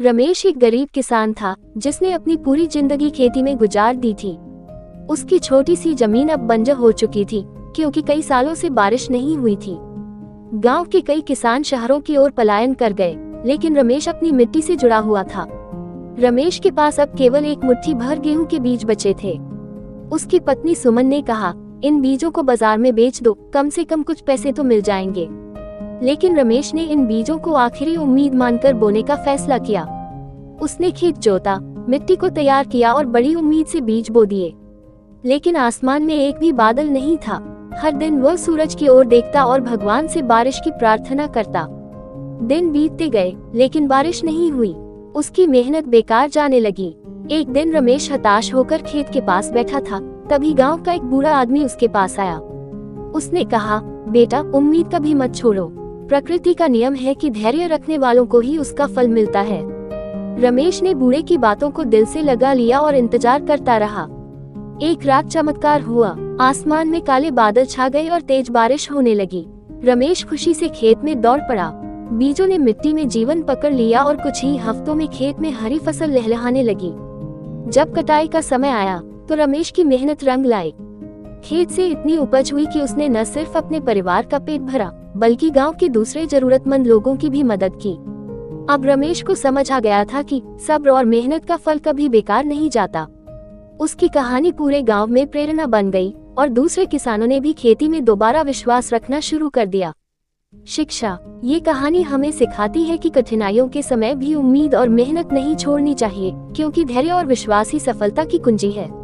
रमेश एक गरीब किसान था जिसने अपनी पूरी जिंदगी खेती में गुजार दी थी। उसकी छोटी सी जमीन अब बंजर हो चुकी थी क्योंकि कई सालों से बारिश नहीं हुई थी। गांव के कई किसान शहरों की ओर पलायन कर गए, लेकिन रमेश अपनी मिट्टी से जुड़ा हुआ था। रमेश के पास अब केवल एक मुट्ठी भर गेहूं के बीज बचे थे। उसकी पत्नी सुमन ने कहा, इन बीजों को बाजार में बेच दो, कम से कम कुछ पैसे तो मिल जाएंगे। लेकिन रमेश ने इन बीजों को आखिरी उम्मीद मानकर बोने का फैसला किया। उसने खेत जोता, मिट्टी को तैयार किया और बड़ी उम्मीद से बीज बो दिए। लेकिन आसमान में एक भी बादल नहीं था। हर दिन वह सूरज की ओर देखता और भगवान से बारिश की प्रार्थना करता। दिन बीतते गए, लेकिन बारिश नहीं हुई। उसकी मेहनत बेकार जाने लगी। एक दिन रमेश हताश होकर खेत के पास बैठा था, तभी गांव का एक बूढ़ा आदमी उसके पास आया। उसने कहा, बेटा, उम्मीद कभी मत छोड़ो। प्रकृति का नियम है कि धैर्य रखने वालों को ही उसका फल मिलता है। रमेश ने बूढ़े की बातों को दिल से लगा लिया और इंतजार करता रहा। एक रात चमत्कार हुआ। आसमान में काले बादल छा गए और तेज बारिश होने लगी। रमेश खुशी से खेत में दौड़ पड़ा। बीजों ने मिट्टी में जीवन पकड़ लिया और कुछ ही हफ्तों में खेत में हरी फसल लहलहाने लगी। जब कटाई का समय आया तो रमेश की मेहनत रंग लाई। खेत से इतनी उपज हुई कि उसने न सिर्फ अपने परिवार का पेट भरा, बल्कि गांव के दूसरे जरूरतमंद लोगों की भी मदद की। अब रमेश को समझ आ गया था कि सब्र और मेहनत का फल कभी बेकार नहीं जाता। उसकी कहानी पूरे गांव में प्रेरणा बन गई और दूसरे किसानों ने भी खेती में दोबारा विश्वास रखना शुरू कर दिया। शिक्षा, ये कहानी हमें सिखाती है कि कठिनाइयों के समय भी उम्मीद और मेहनत नहीं छोड़नी चाहिए, क्योंकि धैर्य और विश्वास ही सफलता की कुंजी है।